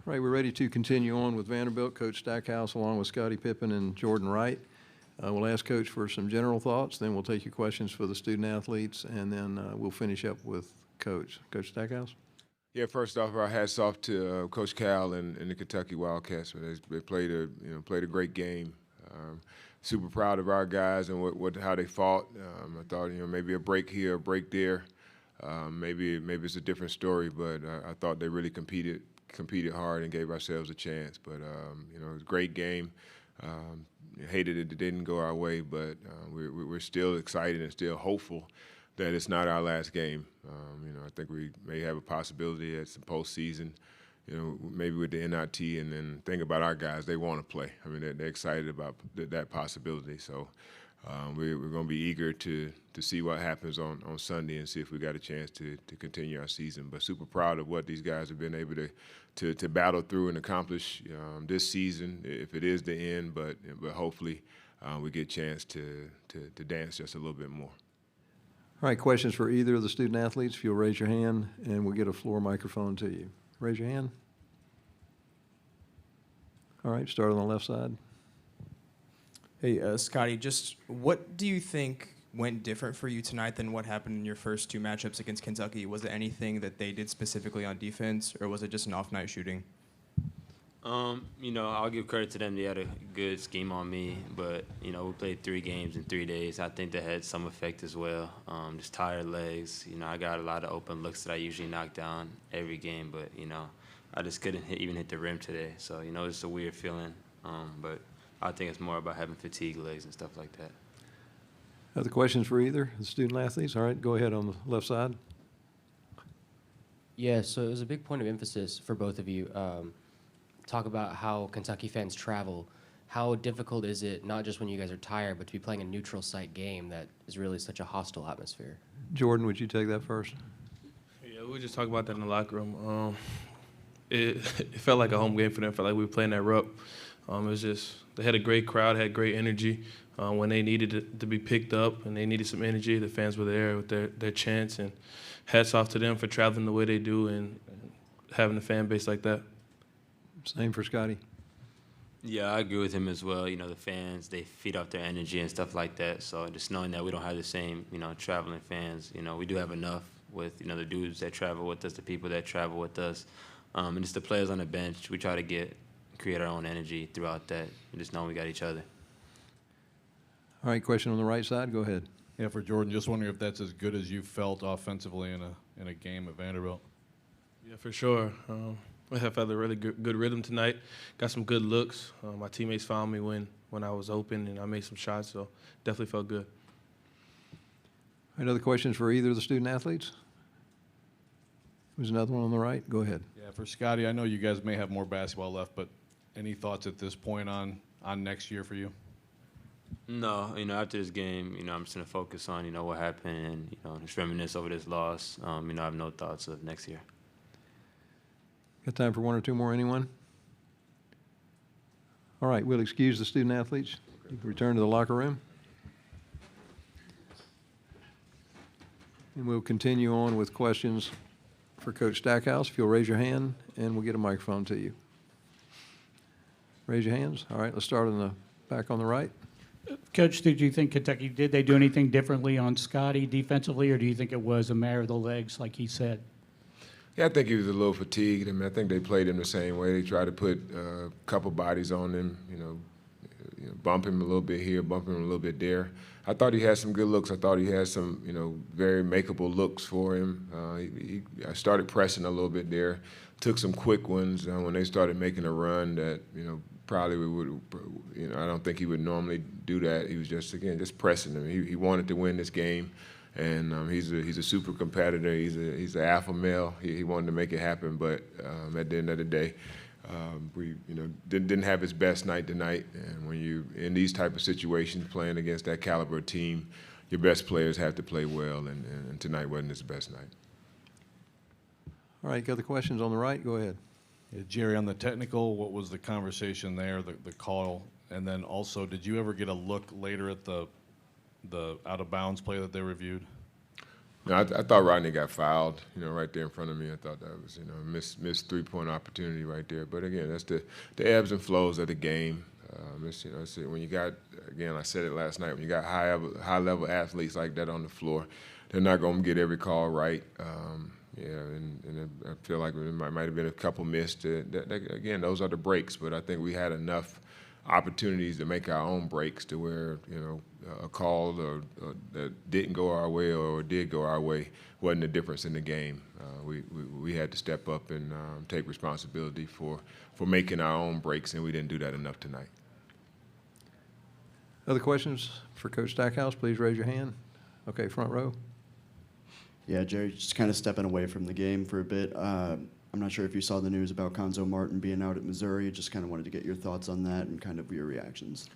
All right, we're ready to continue on with Vanderbilt. Coach Stackhouse along with Scotty Pippen and Jordan Wright. We'll ask Coach for some general thoughts, then we'll take your questions for the student athletes, and then we'll finish up with Coach. Coach Stackhouse? Yeah, first off, our hats off to Coach Cal and the Kentucky Wildcats. They played a great game. Super proud of our guys and how they fought. I thought maybe a break here, a break there. Maybe it's a different story, but I thought they really competed hard and gave ourselves a chance. But it was a great game. Hated it didn't go our way, but we're still excited and still hopeful that it's not our last game. I think we may have a possibility at some postseason, maybe with the NIT, and then think about our guys, they want to play. I mean, they're excited about that possibility. So we're going to be eager to see what happens on Sunday and see if we got a chance to continue our season. But super proud of what these guys have been able to battle through and accomplish this season, if it is the end, but hopefully we get a chance to dance just a little bit more. All right, questions for either of the student athletes? If you'll raise your hand, and we'll get a floor microphone to you. Raise your hand. All right, start on the left side. Hey, Scotty, just what do you think went different for you tonight than what happened in your first two matchups against Kentucky? Was it anything that they did specifically on defense, or was it just an off-night shooting? I'll give credit to them. They had a good scheme on me, but, we played 3 games in 3 days. I think that had some effect as well. Just tired legs. I got a lot of open looks that I usually knock down every game, but, I just couldn't even hit the rim today. So, it's a weird feeling, but I think it's more about having fatigue legs and stuff like that. Other questions for either of the student athletes? All right, go ahead on the left side. Yeah, so it was a big point of emphasis for both of you. Talk about how Kentucky fans travel. How difficult is it, not just when you guys are tired, but to be playing a neutral site game that is really such a hostile atmosphere? Jordan, would you take that first? Yeah, we just talked about that in the locker room. It felt like a home game for them. It felt like we were playing at Rupp. It was just, they had a great crowd, had great energy. When they needed it to be picked up and they needed some energy, the fans were there with their chants. And hats off to them for traveling the way they do and having a fan base like that. Same for Scotty. Yeah, I agree with him as well. The fans, they feed off their energy and stuff like that. So just knowing that we don't have the same, traveling fans, we do have enough with, the dudes that travel with us, the people that travel with us. And just the players on the bench, we try to create our own energy throughout that and just know we got each other. All right, question on the right side. Go ahead. Yeah, for Jordan, just wondering if that's as good as you felt offensively in a game at Vanderbilt. Yeah, for sure. We have had a really good rhythm tonight. Got some good looks. My teammates found me when I was open, and I made some shots, so definitely felt good. All right, other questions for either of the student athletes? There's another one on the right. Go ahead. Yeah, for Scotty, I know you guys may have more basketball left, but any thoughts at this point on next year for you? No, after this game, I'm just going to focus on, what happened and, just reminisce over this loss. I have no thoughts of next year. Got time for one or two more, anyone? All right, we'll excuse the student athletes. You can return to the locker room. And we'll continue on with questions for Coach Stackhouse. If you'll raise your hand, and we'll get a microphone to you. Raise your hands. All right, let's start on the back on the right. Coach, did you think Kentucky, did they do anything differently on Scotty defensively, or do you think it was a matter of the legs, like he said? Yeah, I think he was a little fatigued. I think they played him the same way. They tried to put a couple bodies on him, bump him a little bit here, bump him a little bit there. I thought he had some good looks. I thought he had some, very makeable looks for him. I started pressing a little bit there, took some quick ones when they started making a run that, probably we would, I don't think he would normally do that. He was just pressing them. He wanted to win this game. And he's a super competitor. He's an alpha male. He wanted to make it happen, but at the end of the day, we didn't have his best night tonight. And when you in these type of situations playing against that caliber team, your best players have to play well. And tonight wasn't his best night. All right, got the questions on the right? Go ahead. Yeah, Jerry, on the technical, what was the conversation there, the call, and then also, did you ever get a look later at the out of bounds play that they reviewed? No, I thought Rodney got fouled, right there in front of me. I thought that was, missed three-point opportunity right there. But again, that's the ebbs and flows of the game. It's when you got, again, I said it last night, when you got high-level athletes like that on the floor, they're not going to get every call right. And I feel like there might have been a couple missed. Again, those are the breaks, but I think we had enough opportunities to make our own breaks to where, a call or that didn't go our way or did go our way wasn't the difference in the game. We had to step up and take responsibility for making our own breaks, and we didn't do that enough tonight. Other questions for Coach Stackhouse? Please raise your hand. Okay, front row. Yeah, Jerry, just kind of stepping away from the game for a bit. I'm not sure if you saw the news about Conzo Martin being out at Missouri. Just kind of wanted to get your thoughts on that and kind of your reactions.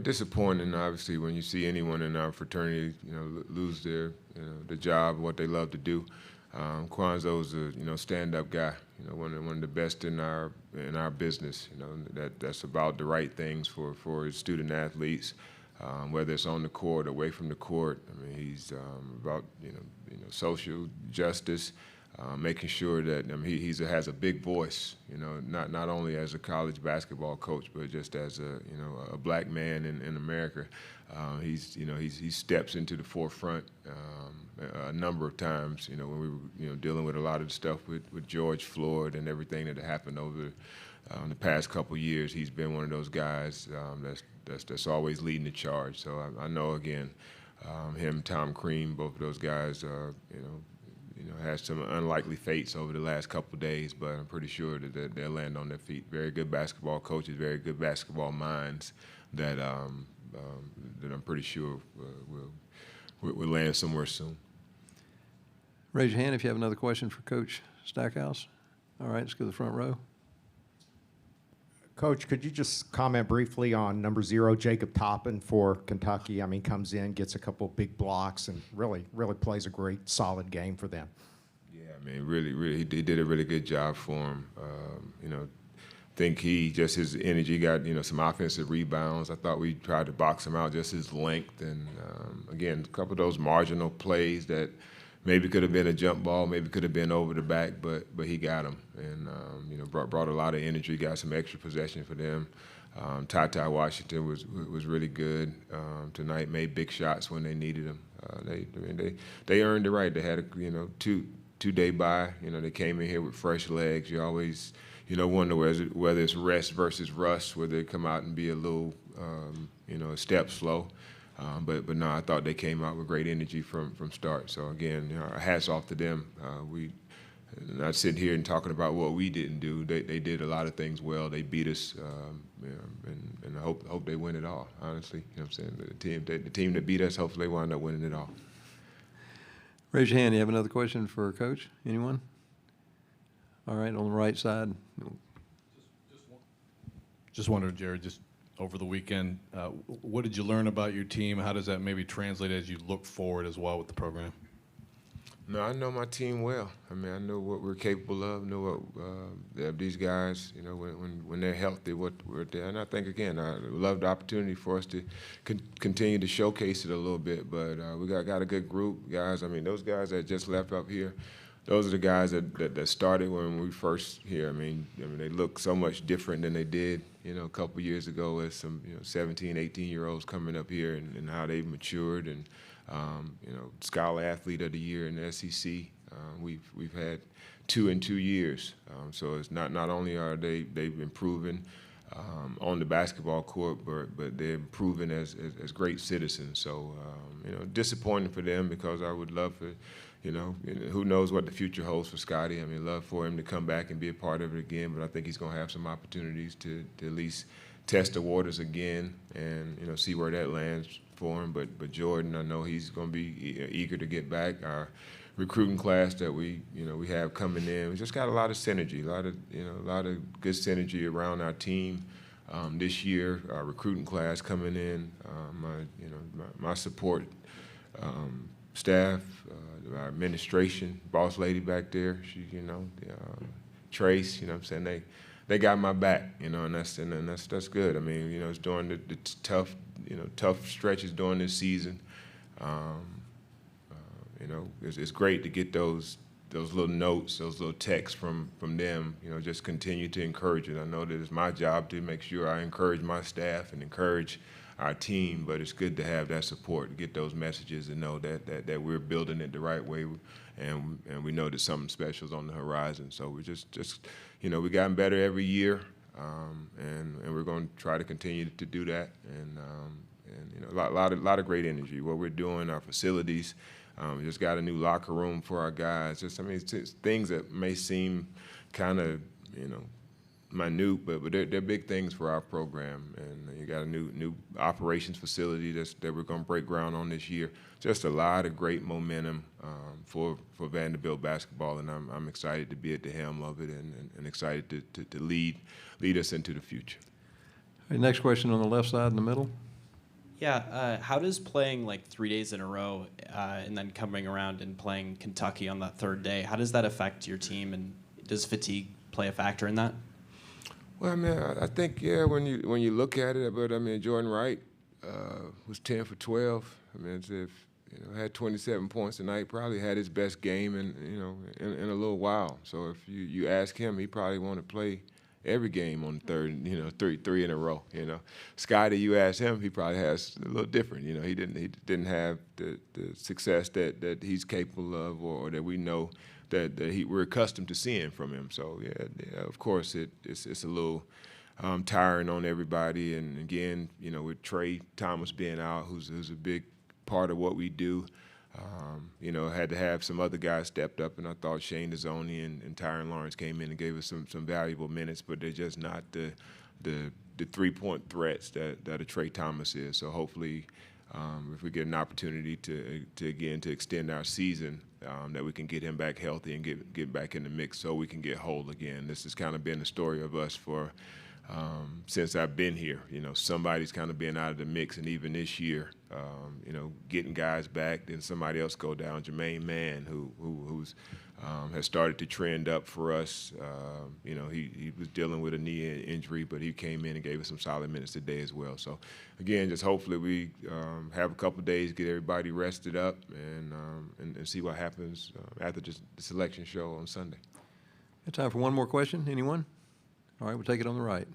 Disappointing, obviously, when you see anyone in our fraternity, lose their, the job, what they love to do. Quanzo's a, stand-up guy, one of the best in our business. That's about the right things for his student athletes, whether it's on the court, away from the court. I mean, he's about social justice. Making sure that he has a big voice, not only as a college basketball coach, but just as a black man in America. He steps into the forefront a number of times. When we were dealing with a lot of the stuff with George Floyd and everything that happened over the past couple of years, he's been one of those guys that's always leading the charge. So I know again, him, Tom Crean, both of those guys, had some unlikely fates over the last couple of days, but I'm pretty sure that they'll land on their feet. Very good basketball coaches, very good basketball minds that I'm pretty sure will land somewhere soon. Raise your hand if you have another question for Coach Stackhouse. All right, let's go to the front row. Coach, could you just comment briefly on number 0, Jacob Toppin for Kentucky? I mean, comes in, gets a couple big blocks, and really plays a great, solid game for them. Yeah, I mean, really, he did a really good job for him. Think his energy got, some offensive rebounds. I thought we tried to box him out, just his length. And, again, a couple of those marginal plays that maybe could have been a jump ball, maybe could have been over the back, but he got them, and brought a lot of energy, got some extra possession for them. Ty Washington was really good tonight. Made big shots when they needed them. They earned the right. They had a two-day bye. They came in here with fresh legs. You always wonder whether it's rest versus rust, whether they come out and be a little a step slow. But no, I thought they came out with great energy from start. So again, hats off to them. Not sitting here and talking about what we didn't do. They did a lot of things well. They beat us, and I hope they win it all. Honestly, what I'm saying, the team that beat us, hopefully they wind up winning it all. Raise your hand. You have another question for Coach? Anyone? All right, on the right side. Just wondered, Jerry, just over the weekend, what did you learn about your team? How does that maybe translate as you look forward as well with the program? No, I know my team well. I mean, I know what we're capable of. Know what these guys, when they're healthy, what we're there. And I think again, I love the opportunity for us to continue to showcase it a little bit. But we got a good group, guys. I mean, those guys that just left up here, those are the guys that started when we first here. I mean, they look so much different than they did, a couple years ago as some 17, 18-year-olds coming up here and how they've matured and. Scholar Athlete of the Year in the SEC. We've had 2 in 2 years. So it's not only are they've improving on the basketball court, but they're improving as great citizens. So disappointing for them because I would love for who knows what the future holds for Scotty. I mean, love for him to come back and be a part of it again. But I think he's going to have some opportunities to at least test the waters again and see where that lands for him. But Jordan, I know he's going to be eager to get back. Our recruiting class that we have coming in, we just got a lot of synergy, a lot of good synergy around our team this year. Our recruiting class coming in, my support staff, our administration, boss lady back there, she Trace, what I'm saying, they got my back, and that's good. I mean, it's during the tough stretches during this season. You know, it's great to get those little notes, those little texts from them. You know, just continue to encourage it. I know that it's my job to make sure I encourage my staff and encourage our team, but it's good to have that support, to get those messages and know that we're building it the right way, and we know that something special is on the horizon. So we just you know, we gotten better every year, and we're going to try to continue to do that. And you know, a lot of great energy. What we're doing, our facilities. We just got a new locker room for our guys. I mean, it's things that may seem kind of, you know, minute, but they're big things for our program. And you got a new operations facility that we're going to break ground on this year. Just a lot of great momentum for Vanderbilt basketball, and I'm excited to be at the helm of it, and excited to lead us into the future. All right, next question on the left side in the middle. Yeah, how does playing like 3 days in a row and then coming around and playing Kentucky on that third day, how does that affect your team, and does fatigue play a factor in that? Well, I mean, I think, yeah, when you look at it, but I mean, Jordan Wright was 10 for 12. I mean, as if, you know, had 27 points tonight, probably had his best game in a little while. So if you ask him, he probably want to play every game on the third, you know, three in a row. You know, Scotty, you ask him, he probably has a little different. You know, he didn't have the success that he's capable of, or that we know that we're accustomed to seeing from him. So yeah, of course it's a little tiring on everybody. And again, you know, with Trey Thomas being out, who's a big part of what we do. You know, had to have some other guys stepped up, and I thought Shane Dezzoni and Tyron Lawrence came in and gave us some valuable minutes, but they're just not the 3-point threats that a Trey Thomas is. So hopefully, if we get an opportunity to extend our season, that we can get him back healthy and get back in the mix, so we can get whole again. This has kind of been the story of us for since I've been here. You know, somebody's kind of been out of the mix, and even this year, you know, getting guys back, then somebody else go down. Jermaine Mann, who's has started to trend up for us. You know, he was dealing with a knee injury, but he came in and gave us some solid minutes today as well. So, again, just hopefully we have a couple days, get everybody rested up, and see what happens after the selection show on Sunday. Got time for one more question? Anyone? All right, we'll take it on the right.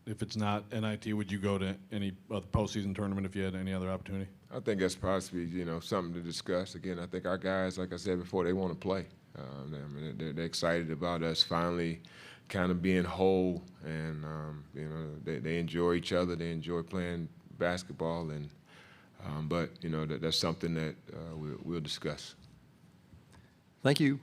If it's not NIT, would you go to any other postseason tournament if you had any other opportunity? I think that's possibly, you know, something to discuss. Again, I think our guys, like I said before, they want to play. I mean, they're excited about us finally kind of being whole, and you know, they enjoy each other. They enjoy playing basketball, and but you know, that's something that we'll discuss. Thank you.